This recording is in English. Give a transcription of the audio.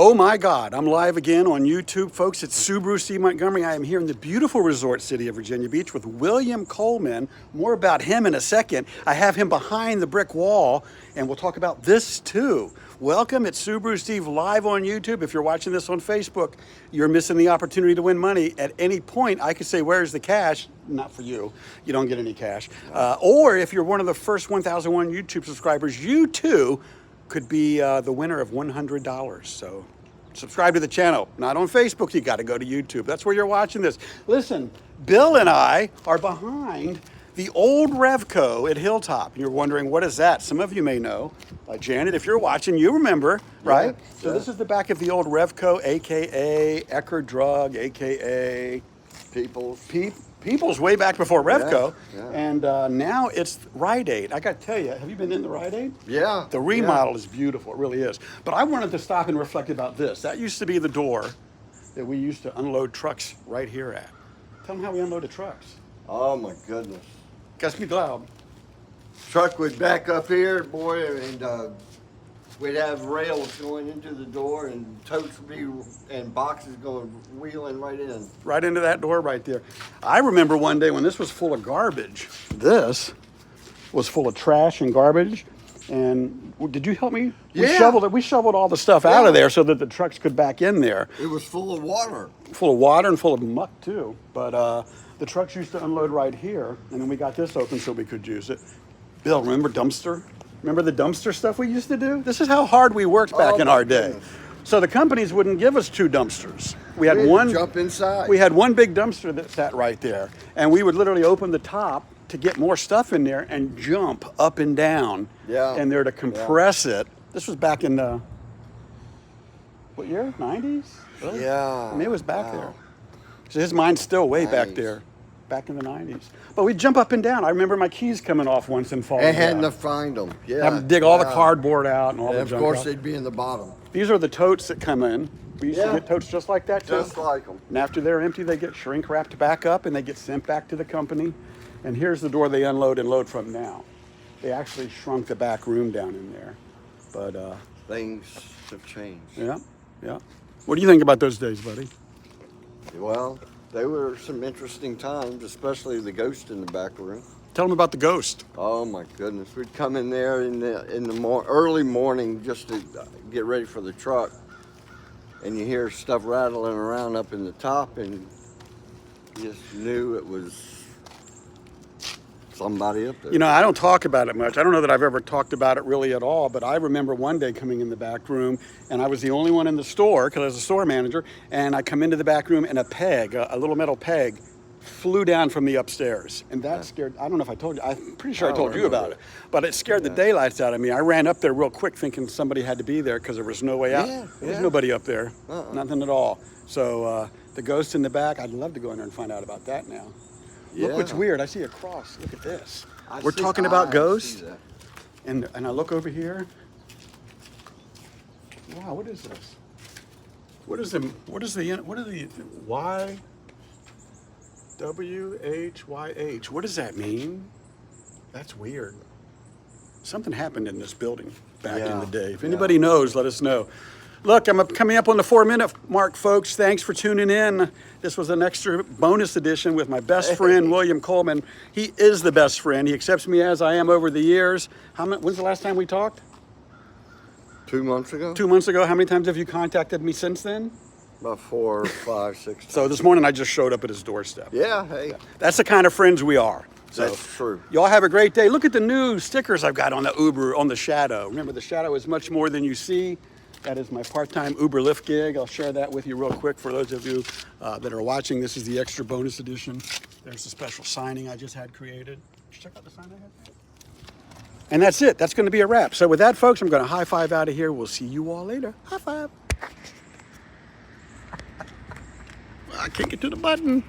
Oh my God, I'm live again on YouTube, folks. It's SubaruSteve Montgomery. I am here in the beautiful resort city of Virginia Beach with William Coleman. More about him in a second. I have him behind the brick wall, and we'll talk about this too. Welcome, it's SubaruSteve live on YouTube. If you're watching this on Facebook, you're missing the opportunity to win money. At any point, I could say, where's the cash? Not for you. You don't get any cash. Or if you're one of the first 1,001 YouTube subscribers, you too could be the winner of $100. So subscribe to the channel. Not on Facebook, you got to go to YouTube. That's where you're watching this. Listen, Bill and I are behind the old Revco at Hilltop. And you're wondering, what is that? Some of you may know. Janet, if you're watching, you remember, right? Yeah. So this is the back of the old Revco, AKA ECKERD Drug, AKA People's way back before Revco. Yeah. And now it's Rite Aid. I got to tell you, have you been in the Rite Aid? Yeah. The remodel is beautiful, it really is. But I wanted to stop and reflect about this. That used to be the door that we used to unload trucks right here at. Tell them how we unloaded trucks. Oh my goodness. Guess me loud. Truck would back up here, boy, and we'd have rails going into the door and totes would be, and boxes going wheeling right in. Right into that door right there. I remember one day when this was full of garbage. This was full of trash and garbage. And did you help me? Yeah. We shoveled all the stuff out of there so that the trucks could back in there. It was full of water. Full of water and full of muck too. But the trucks used to unload right here, and then we got this open so we could use it. Bill, remember dumpster? Remember the dumpster stuff we used to do? This is how hard we worked back in our day. Goodness. So the companies wouldn't give us two dumpsters. We had We had to one. jump inside. We had one big dumpster that sat right there, and we would literally open the top to get more stuff in there and jump up and down. Yeah. And there to compress it. This was back in the what year? 90s? Really? Yeah. I mean, it was back Wow. there. So his mind's still way back Nice. there, back in the 90s. But we'd jump up and down. I remember my keys coming off once and falling And had down. to find them. Yeah. Having to dig all the Wow. cardboard out and all And the of junk course, out. they'd be in the bottom. These are the totes that come in. We used to Yeah. get totes just like that too. Just like them. And after they're empty, they get shrink wrapped back up and they get sent back to the company. And here's the door they unload and load from now. They actually shrunk the back room down in there. But Things have changed. yeah. What do you think about those days, buddy? Well, they were some interesting times, especially the ghost in the back room. Tell them about the ghost. Oh my goodness, we'd come in there in the early morning just to get ready for the truck, and you hear stuff rattling around up in the top, and you just knew it was somebody up there. You know, I don't talk about it much. I don't know that I've ever talked about it really at all, but I remember one day coming in the back room, and I was the only one in the store because I was a store manager, and I come into the back room and a peg, a little metal peg, flew down from the upstairs. And that scared, I don't know if I told you, I'm pretty sure I told you about it, but it scared the daylights out of me. I ran up there real quick thinking somebody had to be there because there was no way out. Yeah, There was yeah. nobody up there, Uh-uh. nothing at all. So the ghost in the back, I'd love to go in there and find out about that now. Look what's Yeah. weird, I see a cross, look at this. I We're see- talking about I ghosts, see that. and I look over here. Wow, what is this? What are the YWHYH? What does that mean? That's weird. Something happened in this building back in Yeah, the day. If yeah. anybody knows, let us know. Look, I'm coming up on the 4-minute mark, folks. Thanks for tuning in. This was an extra bonus edition with my best friend, William Coleman. He is the best friend. He accepts me as I am over the years. When's the last time we talked? 2 months ago? 2 months ago. How many times have you contacted me since then? About 4, 5, 6 times. So this morning I just showed up at his doorstep. Yeah, hey, That's the kind of friends we are. So that's true. y'all have a great day. Look at the new stickers I've got on the Uber, on the Shadow. Remember, the Shadow is much more than you see. That is my part-time Uber Lyft gig. I'll share that with you real quick for those of you that are watching. This is the extra bonus edition. There's the special signing I just had created. Did you check out the sign I had? And that's it. That's going to be a wrap. So with that, folks, I'm going to high five out of here. We'll see you all later. High five. I can't get to the button.